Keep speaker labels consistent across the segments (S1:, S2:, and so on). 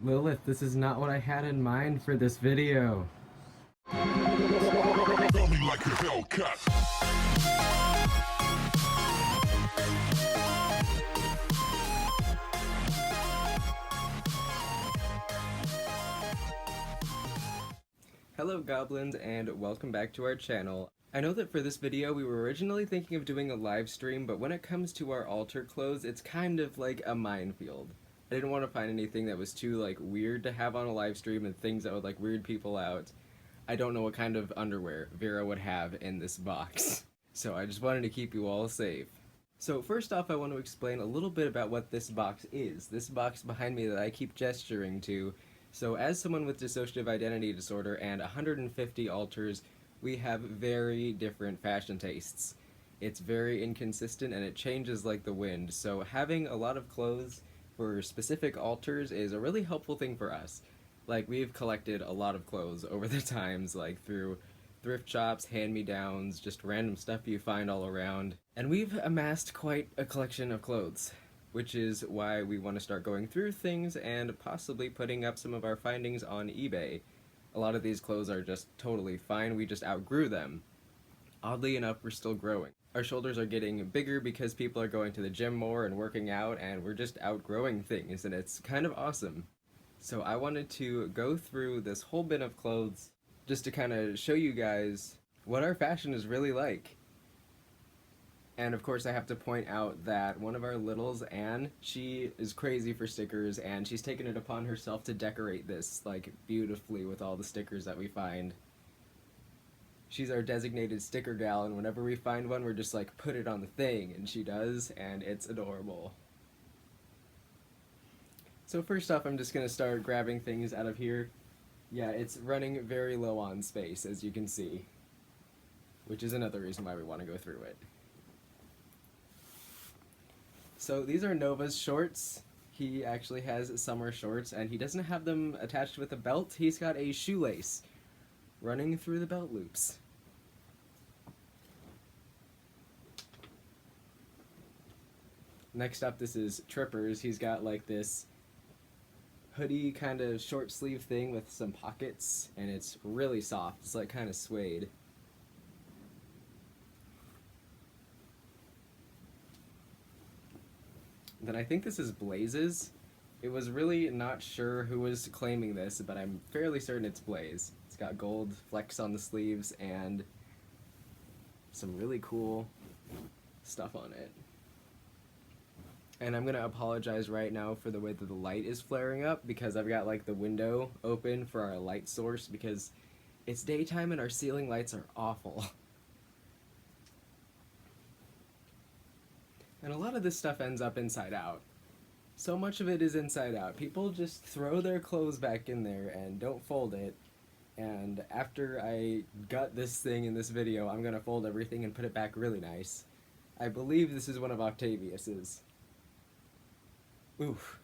S1: Lilith, this is not what I had in mind for this video.
S2: Feel me like a Hellcat.
S1: Hello goblins and welcome back to our channel. I know that for this video we were originally thinking of doing a live stream, but when it comes to our altar clothes, it's kind of like a minefield. I didn't want to find anything that was too weird to have on a live stream and things that would weird people out. I don't know what kind of underwear Vera would have in this box. So I just wanted to keep you all safe. So first off, I want to explain a little bit about what this box is. This box behind me that I keep gesturing to. So as someone with dissociative identity disorder and 150 alters, we have very different fashion tastes. It's very inconsistent and it changes like the wind, so having a lot of clothes for specific alters is a really helpful thing for us. We've collected a lot of clothes over the times, through thrift shops, hand-me-downs, just random stuff you find all around. And we've amassed quite a collection of clothes, which is why we want to start going through things and possibly putting up some of our findings on eBay. A lot of these clothes are just totally fine, we just outgrew them. Oddly enough, we're still growing. Our shoulders are getting bigger because people are going to the gym more and working out, and we're just outgrowing things, and it's kind of awesome. So I wanted to go through this whole bin of clothes just to kind of show you guys what our fashion is really like. And of course I have to point out that one of our littles, Anne, she is crazy for stickers and she's taken it upon herself to decorate this beautifully with all the stickers that we find. She's our designated sticker gal, and whenever we find one we're just put it on the thing, and she does, and it's adorable. So first off, I'm just gonna start grabbing things out of here. Yeah, it's running very low on space, as you can see, which is another reason why we want to go through it. So these are Nova's shorts. He actually has summer shorts, and he doesn't have them attached with a belt. He's got a shoelace running through the belt loops. Next up, this is Tripper's. He's got this hoodie kind of short sleeve thing with some pockets, and it's really soft. It's kind of suede. Then I think this is Blaze's. It was really not sure who was claiming this, but I'm fairly certain it's Blaze. It's got gold flecks on the sleeves and some really cool stuff on it. And I'm gonna apologize right now for the way that the light is flaring up, because I've got the window open for our light source because it's daytime and our ceiling lights are awful. And a lot of this stuff ends up inside out. So much of it is inside out. People just throw their clothes back in there and don't fold it. And after I gut this thing in this video, I'm gonna fold everything and put it back really nice. I believe this is one of Octavius's. Oof.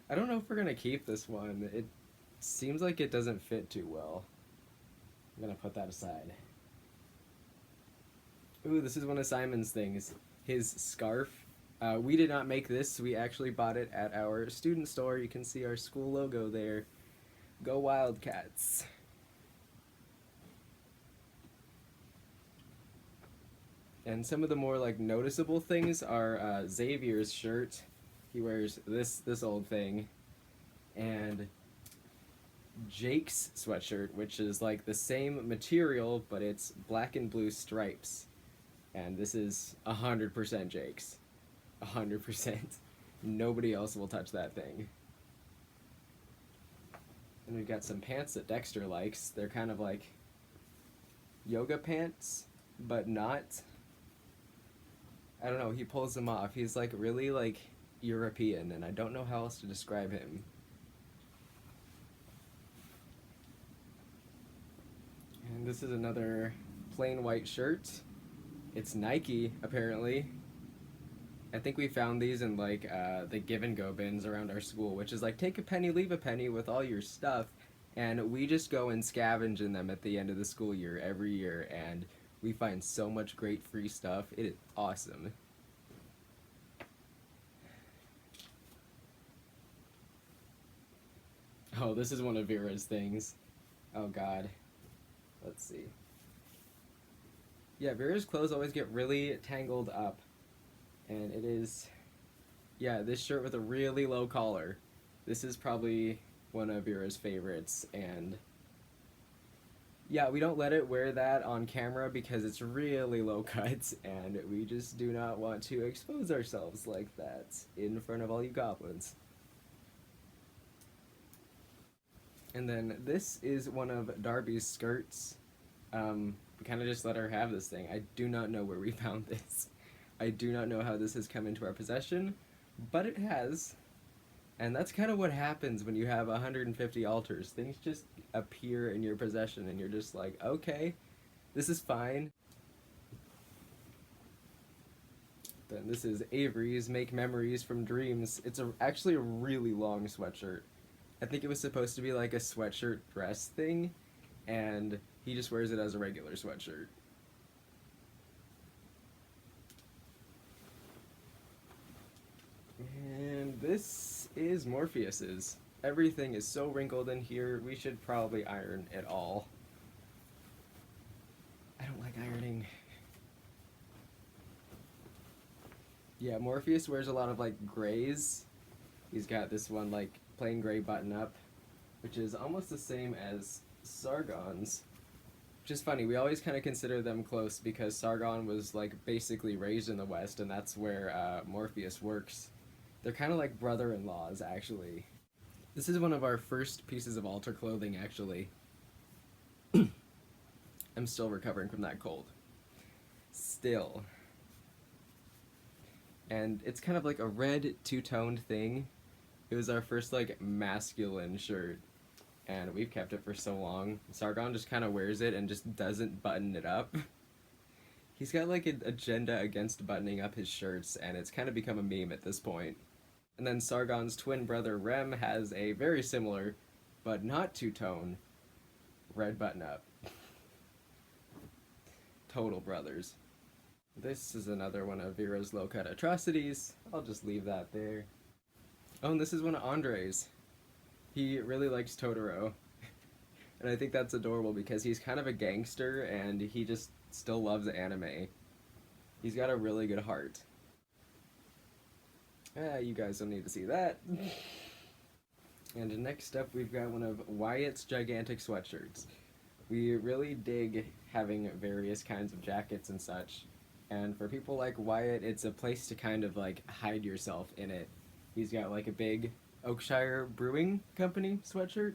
S1: I don't know if we're gonna keep this one. It seems like it doesn't fit too well. I'm gonna put that aside. Ooh, this is one of Simon's things. His scarf. We did not make this. We actually bought it at our student store. You can see our school logo there. Go Wildcats. And some of the more noticeable things are Xavier's shirt. He wears this old thing. And Jake's sweatshirt, which is the same material, but it's black and blue stripes. And this is 100% Jake's. 100%. Nobody else will touch that thing. And we've got some pants that Dexter likes. They're kind of yoga pants, but not. I don't know, he pulls them off. He's really European, and I don't know how else to describe him. And this is another plain white shirt. It's Nike, apparently. I think we found these in the give and go bins around our school, which is take a penny, leave a penny with all your stuff, and we just go and scavenge in them at the end of the school year every year, and we find so much great free stuff. It is awesome. Oh, this is one of Vera's things. Oh god. Let's see. Yeah, Vera's clothes always get really tangled up. And it is... Yeah, this shirt with a really low collar. This is probably one of Vera's favorites, and... Yeah, we don't let it wear that on camera because it's really low cut, and we just do not want to expose ourselves like that in front of all you goblins. And then this is one of Darby's skirts. We kind of just let her have this thing. I do not know where we found this. I do not know how this has come into our possession, but it has. And that's kind of what happens when you have 150 altars. Things just appear in your possession and you're just like, okay, this is fine. Then this is Avery's Make Memories from Dreams. It's actually a really long sweatshirt. I think it was supposed to be like a sweatshirt dress thing, and he just wears it as a regular sweatshirt. And this is Morpheus's. Everything is so wrinkled in here, we should probably iron it all. I don't like ironing. Yeah, Morpheus wears a lot of like grays. He's got this one like plain gray button up, which is almost the same as Sargon's. Which is funny, we always kind of consider them close because Sargon was like basically raised in the West, and that's where Morpheus works. They're kind of like brother-in-laws, actually. This is one of our first pieces of altar clothing, actually. I'm still recovering from that cold. Still. And it's kind of like a red two-toned thing. It was our first like masculine shirt, and we've kept it for so long. Sargon just kind of wears it and just doesn't button it up. He's got like an agenda against buttoning up his shirts, and it's kind of become a meme at this point. And then Sargon's twin brother Rem has a very similar, but not two-tone, red button-up. Total brothers. This is another one of Vera's low-cut atrocities. I'll just leave that there. Oh, and this is one of Andre's. He really likes Totoro. And I think that's adorable because he's kind of a gangster and he just still loves anime. He's got a really good heart. You guys don't need to see that. And next up we've got one of Wyatt's gigantic sweatshirts. We really dig having various kinds of jackets and such. And for people like Wyatt, it's a place to kind of like hide yourself in it. He's got like a big Oakshire Brewing Company sweatshirt.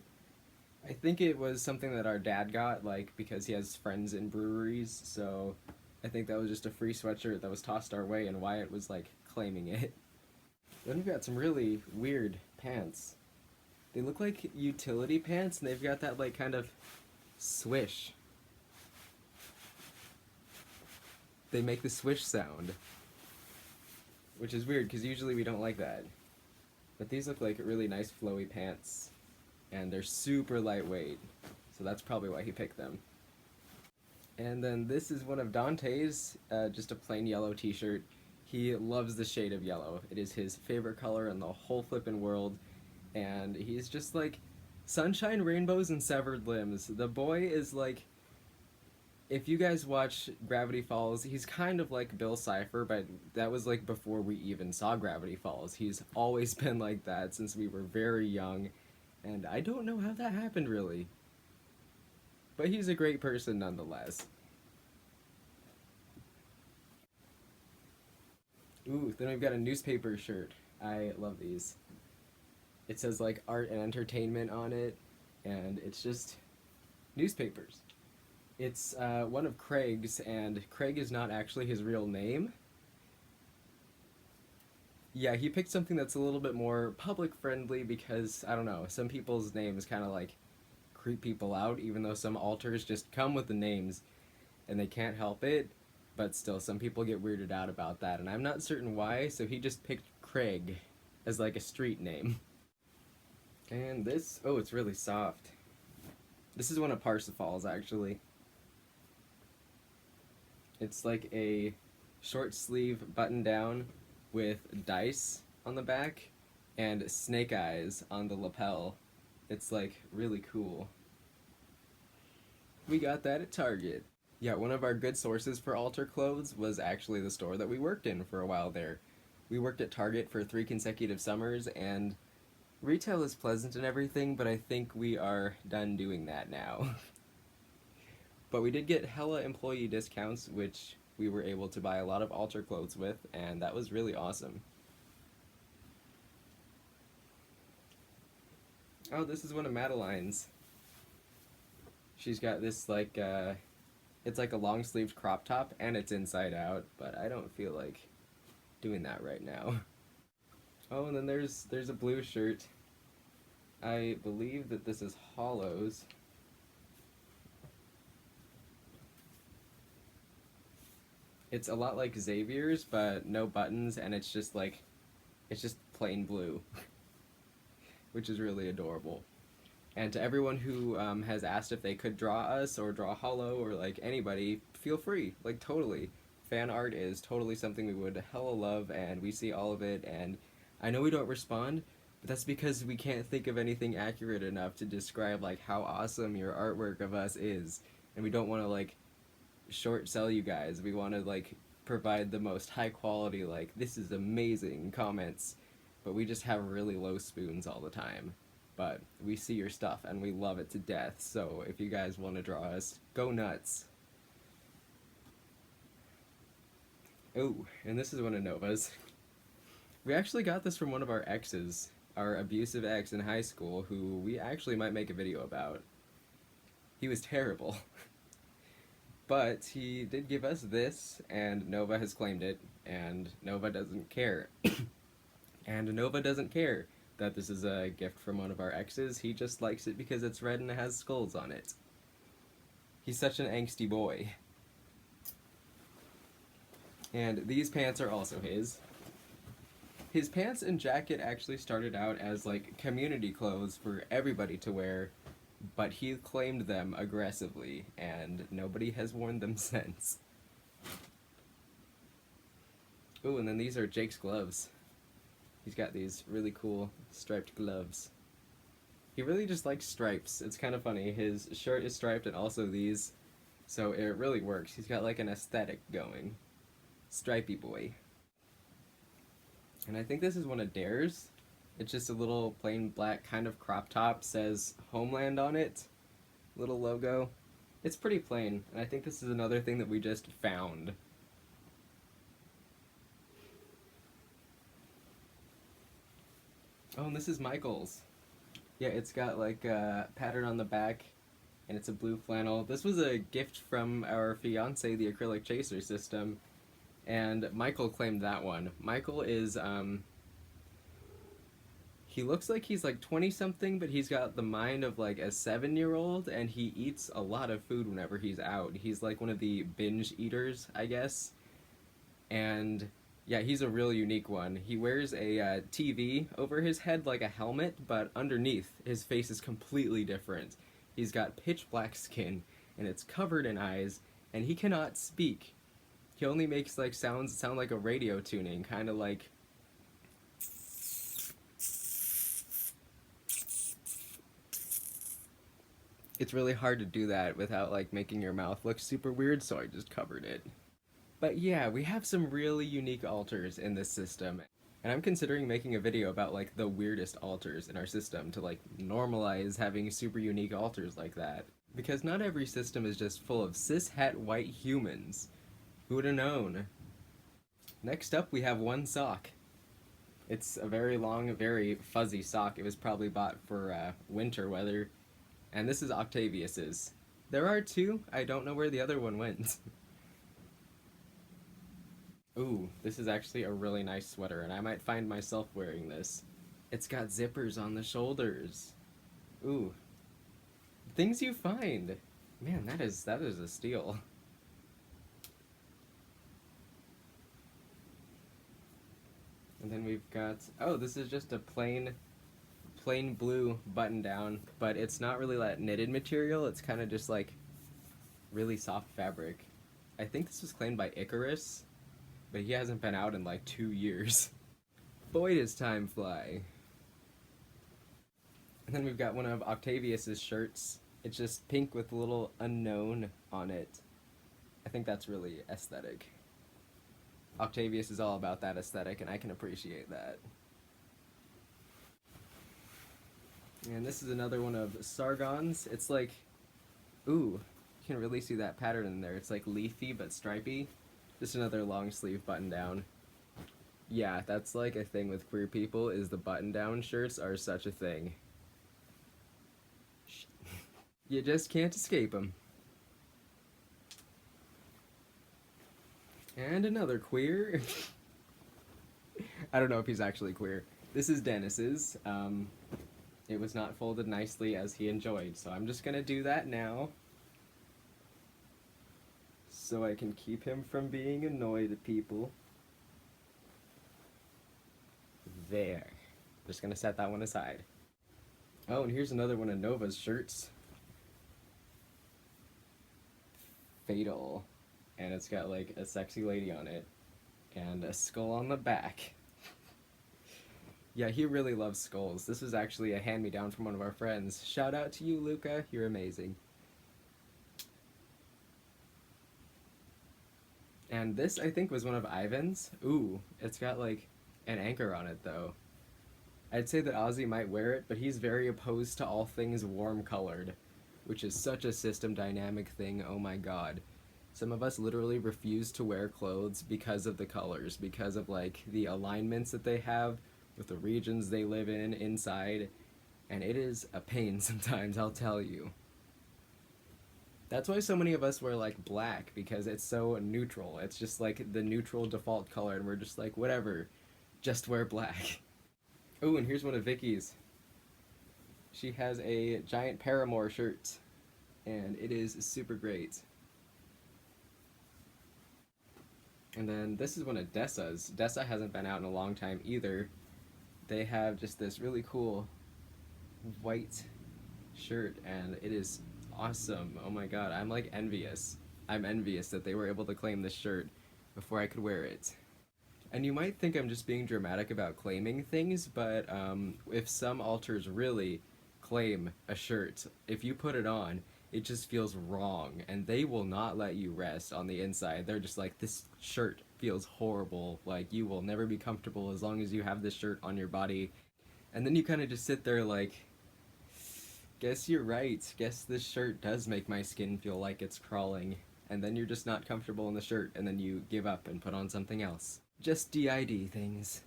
S1: I think it was something that our dad got, like, because he has friends in breweries, so I think that was just a free sweatshirt that was tossed our way, and Wyatt was, like, claiming it. Then we've got some really weird pants. They look like utility pants, and they've got that, like, kind of swish. They make the swish sound, which is weird, because usually we don't like that. But these look like really nice flowy pants, and they're super lightweight, so that's probably why he picked them. And then this is one of Dante's, just a plain yellow t-shirt. He loves the shade of yellow. It is his favorite color in the whole flippin' world, and he's just like sunshine, rainbows, and severed limbs. The boy is like, if you guys watch Gravity Falls, he's kind of like Bill Cipher, but that was like before we even saw Gravity Falls. He's always been like that since we were very young, and I don't know how that happened really. But he's a great person nonetheless. Ooh, then we've got a newspaper shirt. I love these. It says like art and entertainment on it, and it's just newspapers. It's one of Craig's, and Craig is not actually his real name. Yeah, he picked something that's a little bit more public friendly because, I don't know, some people's names kind of like creep people out, even though some altars just come with the names and they can't help it, but still some people get weirded out about that, and I'm not certain why, so he just picked Craig as like a street name. And this, oh, it's really soft. This is one of Parsifal's actually. It's like a short sleeve button down with dice on the back and snake eyes on the lapel. It's like really cool. We got that at Target. Yeah, one of our good sources for altar clothes was actually the store that we worked in for a while there. We worked at Target for 3 consecutive summers, and retail is pleasant and everything, but I think we are done doing that now. But we did get hella employee discounts, which we were able to buy a lot of altar clothes with, and that was really awesome. Oh, this is one of Madeline's. She's got this like, it's like a long sleeved crop top, and it's inside out, but I don't feel like doing that right now. Oh, and then there's a blue shirt. I believe that this is Holo's. It's a lot like Xavier's, but no buttons, and it's just plain blue, which is really adorable. And to everyone who has asked if they could draw us or draw Holo or like anybody, feel free, like totally. Fan art is totally something we would hella love, and we see all of it, and I know we don't respond, but that's because we can't think of anything accurate enough to describe like how awesome your artwork of us is, and we don't want to like short sell you guys. We want to like provide the most high quality, like this is amazing comments, but we just have really low spoons all the time. But we see your stuff and we love it to death, so if you guys want to draw us, go nuts. Oh, and this is one of Nova's. We actually got this from one of our exes, our abusive ex in high school, who we actually might make a video about. He was terrible. But he did give us this, and Nova has claimed it, and Nova doesn't care. And Nova doesn't care that this is a gift from one of our exes. He just likes it because it's red and it has skulls on it. He's such an angsty boy. And these pants are also his. His pants and jacket actually started out as like community clothes for everybody to wear, but he claimed them aggressively, and nobody has worn them since. Ooh, and then these are Jake's gloves. He's got these really cool striped gloves. He really just likes stripes. It's kind of funny. His shirt is striped and also these, so it really works. He's got like an aesthetic going. Stripey boy. And I think this is one of Dare's. It's just a little plain black kind of crop top, says Homeland on it. Little logo. It's pretty plain, and I think this is another thing that we just found. Oh, and this is Michael's. Yeah, it's got like a pattern on the back, and it's a blue flannel. This was a gift from our fiance, the Acrylic Chaser system, and Michael claimed that one. Michael is, he looks like he's like 20-something, but he's got the mind of like a 7-year-old, and he eats a lot of food whenever he's out. He's like one of the binge eaters, I guess. And yeah, he's a really unique one. He wears a TV over his head like a helmet, but underneath, his face is completely different. He's got pitch black skin, and it's covered in eyes, and he cannot speak. He only makes like sounds that sound like a radio tuning, kind of like... It's really hard to do that without like making your mouth look super weird, so I just covered it. But yeah, we have some really unique alters in this system, and I'm considering making a video about like the weirdest alters in our system to like normalize having super unique alters like that. Because not every system is just full of cis-het white humans. Who would have known? Next up we have one sock. It's a very long, very fuzzy sock. It was probably bought for winter weather. And this is Octavius's. There are two. I don't know where the other one went. Ooh, this is actually a really nice sweater, and I might find myself wearing this. It's got zippers on the shoulders. Ooh. Things you find. Man, that is a steal. And then we've got, oh, this is just a plain blue button down, but it's not really that knitted material. It's kind of just like really soft fabric. I think this was claimed by Icarus, but he hasn't been out in like 2 years. Boy, does time fly. And then we've got one of Octavius's shirts. It's just pink with a little unknown on it. I think that's really aesthetic. Octavius is all about that aesthetic, and I can appreciate that. And this is another one of Sargon's. It's like, ooh, you can really see that pattern in there. It's like leafy but stripy. Just another long sleeve button down. Yeah, that's like a thing with queer people, is the button down shirts are such a thing. You just can't escape them. And another queer. I don't know if he's actually queer. This is Dennis's. It was not folded nicely as he enjoyed, so I'm just gonna do that now. So I can keep him from being annoyed at people. There. Just gonna set that one aside. Oh, and here's another one of Nova's shirts. Fatal. And it's got like a sexy lady on it. And a skull on the back. Yeah, he really loves skulls. This is actually a hand-me-down from one of our friends. Shout out to you, Luca. You're amazing. And this, I think, was one of Ivan's. Ooh, it's got like an anchor on it, though. I'd say that Ozzy might wear it, but he's very opposed to all things warm-colored, which is such a system dynamic thing, oh my god. Some of us literally refuse to wear clothes because of the colors, because of like the alignments that they have with the regions they live in inside, and it is a pain sometimes, I'll tell you. That's why so many of us wear like black, because it's so neutral. It's just like the neutral default color, and we're just like, whatever, just wear black. Oh, and here's one of Vicky's. She has a giant Paramore shirt, and it is super great. And then this is one of Desa's. Desa hasn't been out in a long time either. They have just this really cool white shirt, and it is awesome. Oh my god, I'm like envious. I'm envious that they were able to claim this shirt before I could wear it. And you might think I'm just being dramatic about claiming things, but if some alters really claim a shirt, if you put it on, it just feels wrong, and they will not let you rest on the inside. They're just like, this shirt feels horrible, like you will never be comfortable as long as you have this shirt on your body. And then you kind of just sit there like, guess you're right, guess this shirt does make my skin feel like it's crawling. And then you're just not comfortable in the shirt, and then you give up and put on something else. Just D.I.D. things.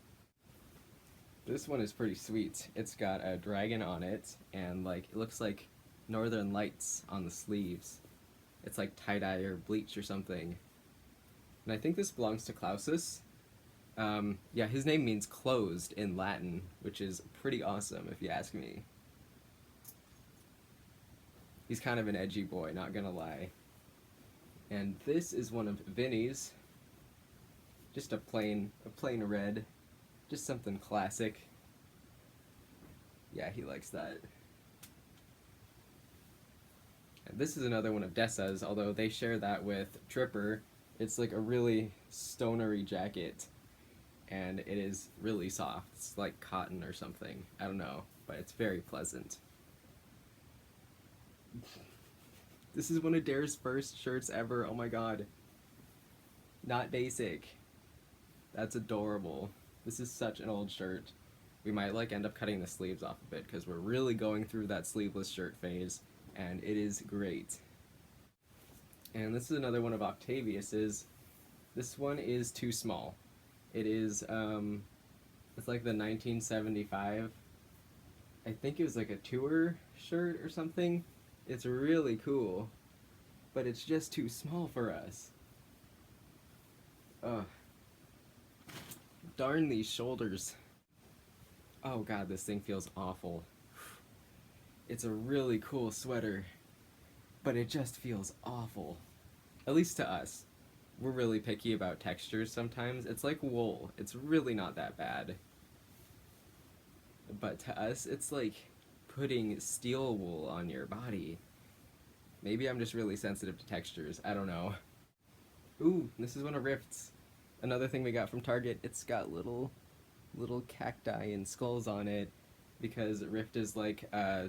S1: This one is pretty sweet. It's got a dragon on it, and like it looks like Northern Lights on the sleeves. It's like tie-dye or bleach or something. And I think this belongs to Clausus. Yeah, his name means closed in Latin, which is pretty awesome if you ask me. He's kind of an edgy boy, not gonna lie. And this is one of Vinny's. Just a plain red. Just something classic. Yeah, he likes that. And this is another one of Desa's, although they share that with Tripper. It's like a really stonery jacket, and it is really soft. It's like cotton or something. I don't know, but it's very pleasant. This is one of Dare's first shirts ever. Oh my god. Not basic. That's adorable. This is such an old shirt. We might like end up cutting the sleeves off of it because we're really going through that sleeveless shirt phase, and it is great. And this is another one of Octavius's. This one is too small. It is, it's like the 1975, I think it was like a tour shirt or something. It's really cool, but it's just too small for us. Ugh. Darn these shoulders. Oh god, this thing feels awful. It's a really cool sweater, but it just feels awful. At least to us. We're really picky about textures sometimes. It's like wool. It's really not that bad. But to us, it's like putting steel wool on your body. Maybe I'm just really sensitive to textures. I don't know. Ooh, this is one of Rift's. Another thing we got from Target. It's got little cacti and skulls on it. because Rift is like,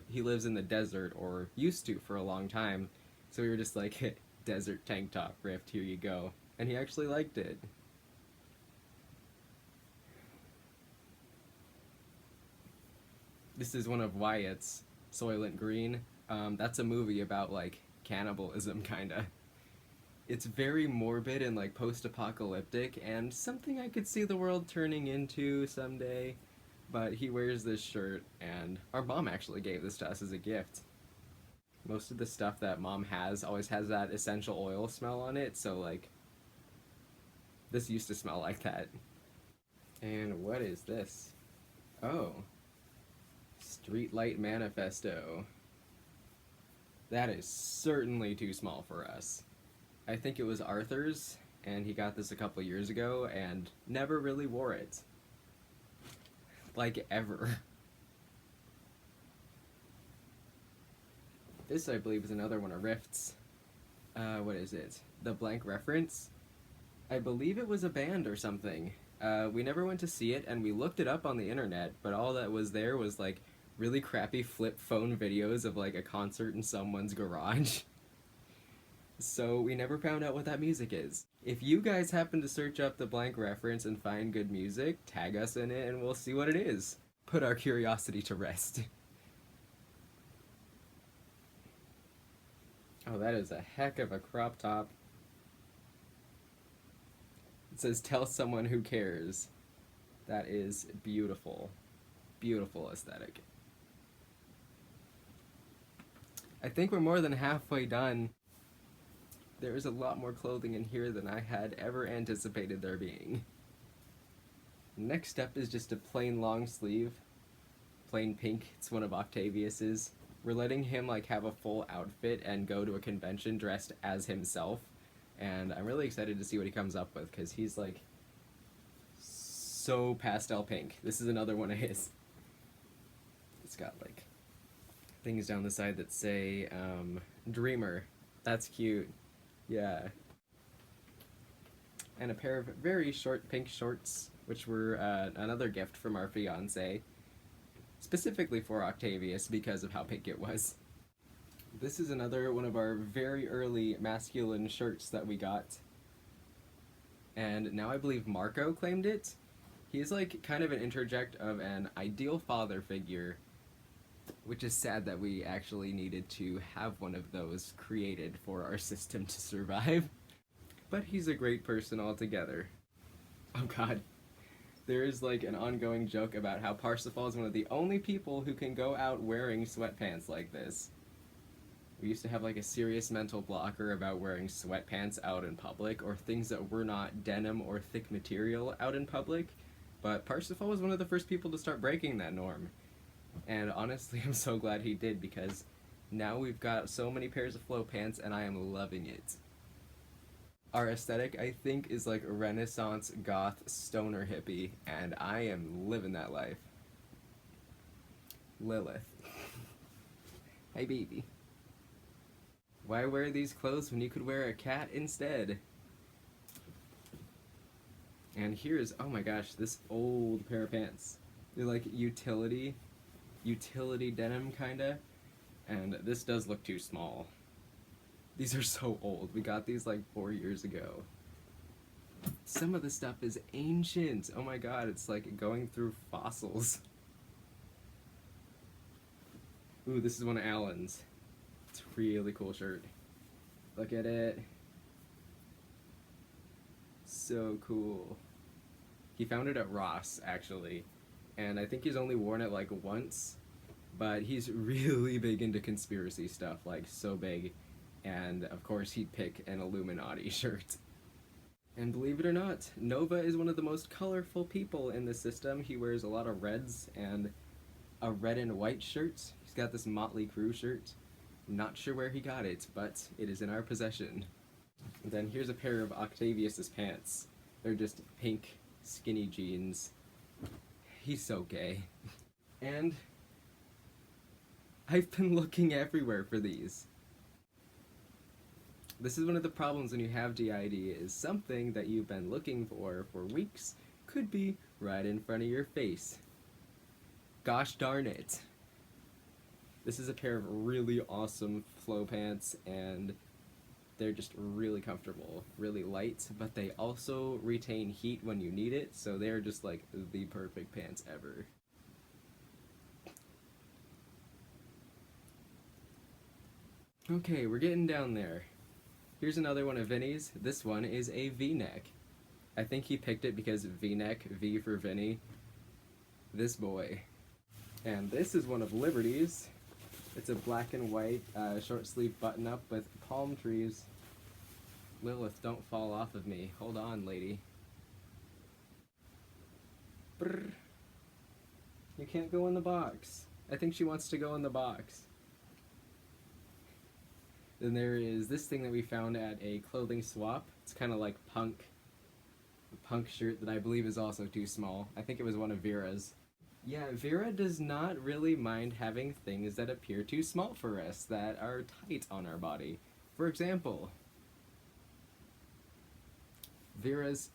S1: he lives in the desert, or used to for a long time, so we were just like, desert tank top, Rift, here you go. And he actually liked it. This is one of Wyatt's, Soylent Green. That's a movie about, like, cannibalism, kinda. It's very morbid and, like, post-apocalyptic, and something I could see the world turning into someday. But he wears this shirt, and our mom actually gave this to us as a gift. Most of the stuff that mom has always has that essential oil smell on it, so, like, this used to smell like that. And what is this? Oh. Streetlight Manifesto. That is certainly too small for us. I think it was Arthur's, and he got this a couple years ago, and never really wore it. Like, ever. This, I believe, is another one of Rift's. What is it? The Blank Reference? I believe it was a band or something. We never went to see it, and we looked it up on the internet, but all that was there was, like, really crappy flip phone videos of, like, a concert in someone's garage. So we never found out what that music is. If you guys happen to search up The Blank Reference and find good music, tag us in it and we'll see what it is. Put our curiosity to rest. Oh, that is a heck of a crop top. It says, tell someone who cares. That is beautiful. Beautiful aesthetic. I think we're more than halfway done. There is a lot more clothing in here than I had ever anticipated there being. Next up is just a plain long sleeve. Plain pink. It's one of Octavius's. We're letting him, like, have a full outfit and go to a convention dressed as himself. And I'm really excited to see what he comes up with, because he's, like, so pastel pink. This is another one of his. It's got, like, things down the side that say, Dreamer. That's cute. Yeah. And a pair of very short pink shorts, which were another gift from our fiancé, specifically for Octavius because of how pink it was. This is another one of our very early masculine shirts that we got. And now I believe Marco claimed it. He's like kind of an interject of an ideal father figure, which is sad that we actually needed to have one of those created for our system to survive. But he's a great person altogether. Oh god. There is like an ongoing joke about how Parsifal is one of the only people who can go out wearing sweatpants like this. We used to have like a serious mental blocker about wearing sweatpants out in public, or things that were not denim or thick material out in public, but Parsifal was one of the first people to start breaking that norm. And honestly, I'm so glad he did, because now we've got so many pairs of flow pants and I am loving it. Our aesthetic, I think, is like a Renaissance goth stoner hippie, and I am living that life. Lilith. Hey baby. Why wear these clothes when you could wear a cat instead? And here's, oh my gosh, this old pair of pants. They're like utility denim kinda, and this does look too small. These are so old. We got these like 4 years ago. Some of the stuff is ancient. Oh my god, it's like going through fossils. Ooh, this is one of Alan's. It's a really cool shirt. Look at it. So cool. He found it at Ross, actually. And I think he's only worn it like once. But he's really big into conspiracy stuff, like so big. And of course he'd pick an Illuminati shirt. And believe it or not, Nova is one of the most colorful people in the system. He wears a lot of reds and a red and white shirt. He's got this Motley Crue shirt. Not sure where he got it, but it is in our possession. And then here's a pair of Octavius's pants. They're just pink, skinny jeans. He's so gay. And I've been looking everywhere for these. This is one of the problems when you have D.I.D, is something that you've been looking for weeks could be right in front of your face. Gosh darn it. This is a pair of really awesome flow pants, and they're just really comfortable, really light, but they also retain heat when you need it, so they're just like the perfect pants ever. Okay, we're getting down there. Here's another one of Vinny's. This one is a V-neck. I think he picked it because V-neck, V for Vinny. This boy. And this is one of Liberty's. It's a black and white short sleeve button up with palm trees. Lilith, don't fall off of me. Hold on, lady. Brrr. You can't go in the box. I think she wants to go in the box. Then there is this thing that we found at a clothing swap. It's kind of like punk. A punk shirt that I believe is also too small. I think it was one of Vera's. Yeah, Vera does not really mind having things that appear too small for us, that are tight on our body. For example, Vera's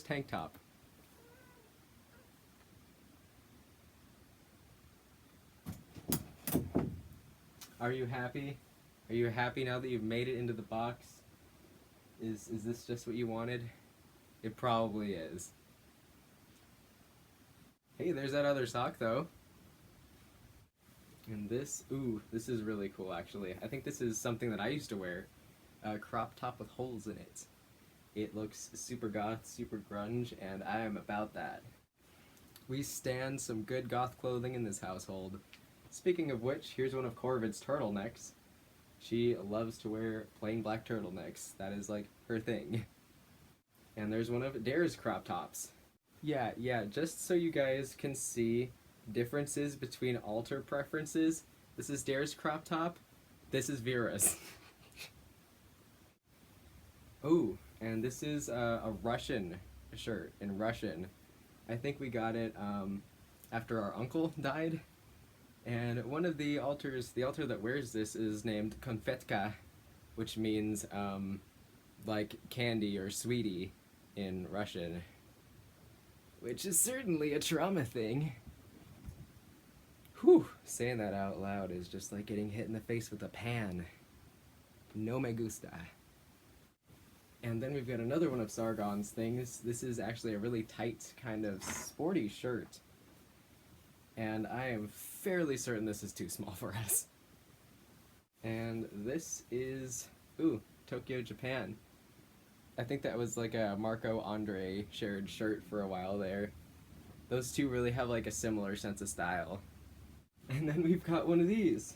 S1: tank top. Are you happy? Are you happy now that you've made it into the box? Is this just what you wanted? It probably is. Hey, there's that other sock though. And this, ooh, this is really cool actually. I think this is something that I used to wear. A crop top with holes in it. It looks super goth, super grunge, and I am about that. We stand some good goth clothing in this household. Speaking of which, here's one of Corvid's turtlenecks. She loves to wear plain black turtlenecks. That is like her thing. And there's one of Dare's crop tops. Yeah, just so you guys can see differences between alter preferences. This is Dare's crop top. This is Vera's. Oh, and this is a Russian shirt in Russian. I think we got it after our uncle died. And one of the alters, the altar that wears this is named Konfetka, which means like candy or sweetie in Russian. Which is certainly a trauma thing. Whew, saying that out loud is just like getting hit in the face with a pan. No me gusta. And then we've got another one of Sargon's things. This is actually a really tight, kind of sporty shirt. And I am fairly certain this is too small for us. And this is, ooh, Tokyo, Japan. I think that was like a Marco Andre shared shirt for a while there. Those two really have like a similar sense of style. And then we've got one of these.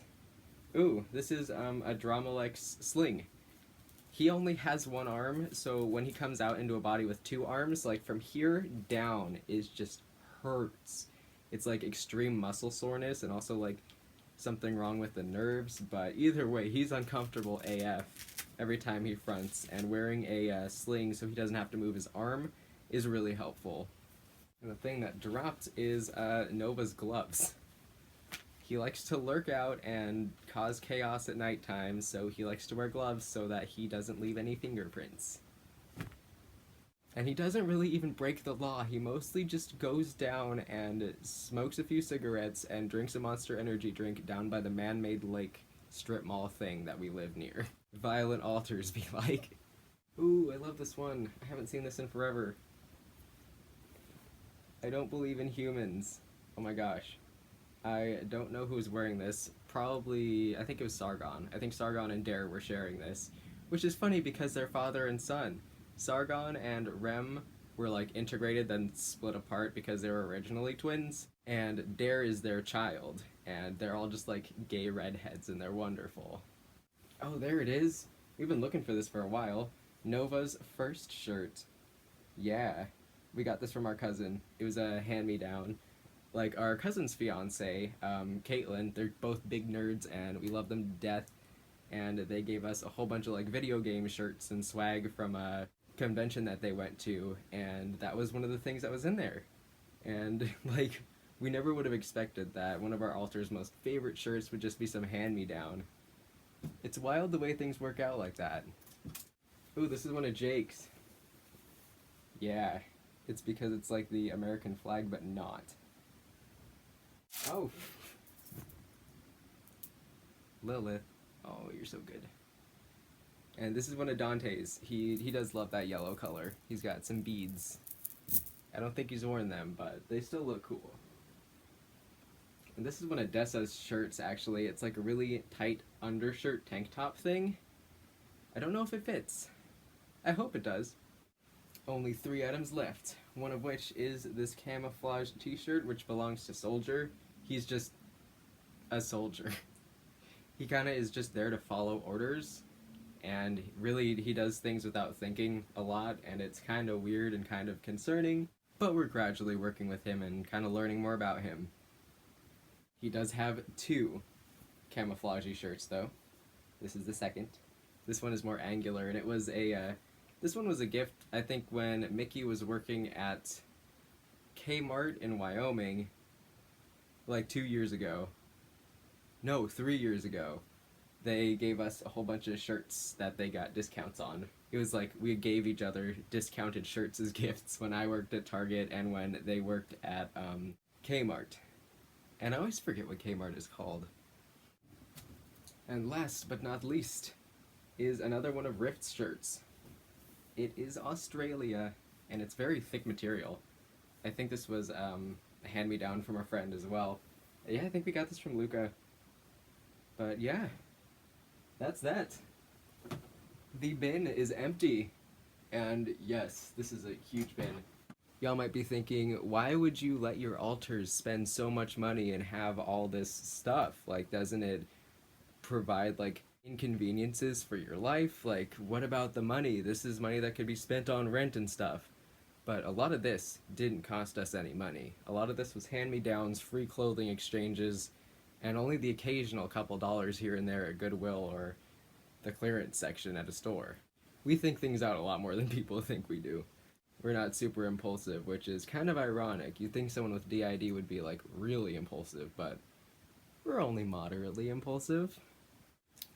S1: Ooh, this is a Dromalex sling. He only has one arm, so when he comes out into a body with two arms, like from here down is just hurts. It's like extreme muscle soreness and also like something wrong with the nerves, but either way, he's uncomfortable AF every time he fronts, and wearing a sling so he doesn't have to move his arm is really helpful. And the thing that dropped is Nova's gloves. He likes to lurk out and cause chaos at nighttime, so he likes to wear gloves so that he doesn't leave any fingerprints. And he doesn't really even break the law. He mostly just goes down and smokes a few cigarettes and drinks a Monster Energy drink down by the man-made lake strip mall thing that we live near. Violent alters be like. Ooh, I love this one. I haven't seen this in forever. I don't believe in humans. Oh my gosh. I don't know who's wearing this. Probably, I think it was Sargon. I think Sargon and Dare were sharing this. Which is funny because they're father and son. Sargon and Rem were like integrated then split apart because they were originally twins. And Dare is their child. And they're all just like gay redheads and they're wonderful. Oh, there it is. We've been looking for this for a while. Nova's first shirt. Yeah. We got this from our cousin. It was a hand-me-down. Like, our cousin's fiance, Caitlin, they're both big nerds, and we love them to death, and they gave us a whole bunch of, like, video game shirts and swag from a convention that they went to, and that was one of the things that was in there. And, like, we never would have expected that one of our altar's most favorite shirts would just be some hand-me-down. It's wild the way things work out like that. Ooh, this is one of Jake's. Yeah, it's because it's like the American flag, but not. Oh. Lilith. Oh, you're so good. And this is one of Dante's. He does love that yellow color. He's got some beads. I don't think he's worn them, but they still look cool. And this is one of Desa's shirts, actually. It's like a really tight undershirt tank top thing. I don't know if it fits. I hope it does. Only 3 items left, one of which is this camouflage t-shirt, which belongs to Soldier. He's just a soldier. He kind of is just there to follow orders, and really he does things without thinking a lot, and it's kind of weird and kind of concerning, but we're gradually working with him and kind of learning more about him. He does have 2 camouflagey shirts, though. This is the second. This one is more angular, and it was a, this one was a gift, I think, when Mickey was working at Kmart in Wyoming, like 2 years ago. No, 3 years ago. They gave us a whole bunch of shirts that they got discounts on. It was like we gave each other discounted shirts as gifts when I worked at Target and when they worked at Kmart. And I always forget what Kmart is called. And last but not least is another one of Rift's shirts. It is Australia, and it's very thick material. I think this was a hand-me-down from a friend as well. Yeah, I think we got this from Luca. But yeah, that's that. The bin is empty. And yes, this is a huge bin. Y'all might be thinking, why would you let your alters spend so much money and have all this stuff? Like, doesn't it provide, like, inconveniences for your life? Like, what about the money? This is money that could be spent on rent and stuff. But a lot of this didn't cost us any money. A lot of this was hand-me-downs, free clothing exchanges, and only the occasional couple dollars here and there at Goodwill or the clearance section at a store. We think things out a lot more than people think we do. We're not super impulsive, which is kind of ironic. You'd think someone with D.I.D would be, like, really impulsive, but we're only moderately impulsive.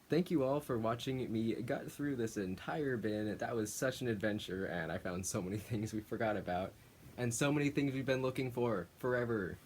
S1: Thank you all for watching me gut through this entire bin. That was such an adventure, and I found so many things we forgot about, and so many things we've been looking for forever.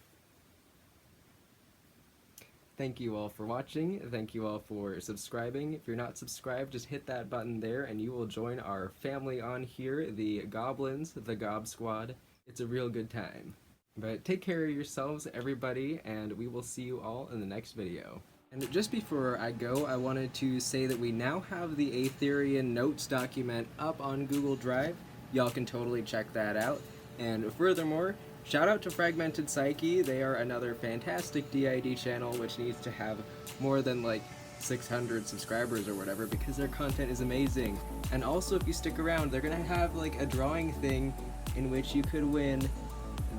S1: Thank you all for watching. Thank you all for subscribing. If you're not subscribed, just hit that button there and you will join our family on here, the Goblins, the Gob Squad. It's a real good time. But take care of yourselves, everybody, and we will see you all in the next video. And just before I go, I wanted to say that we now have the Aetherian notes document up on Google Drive. Y'all can totally check that out. And furthermore, shout out to Fragmented Psyche. They are another fantastic D.I.D channel which needs to have more than like 600 subscribers or whatever because their content is amazing. And also, if you stick around, they're gonna have like a drawing thing in which you could win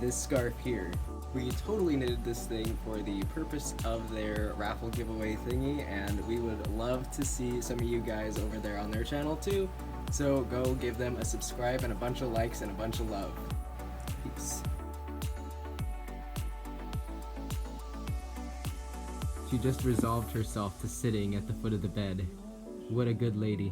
S1: this scarf here. We totally knitted this thing for the purpose of their raffle giveaway thingy, and we would love to see some of you guys over there on their channel too. So go give them a subscribe and a bunch of likes and a bunch of love. Peace. She just resolved herself to sitting at the foot of the bed. What a good lady.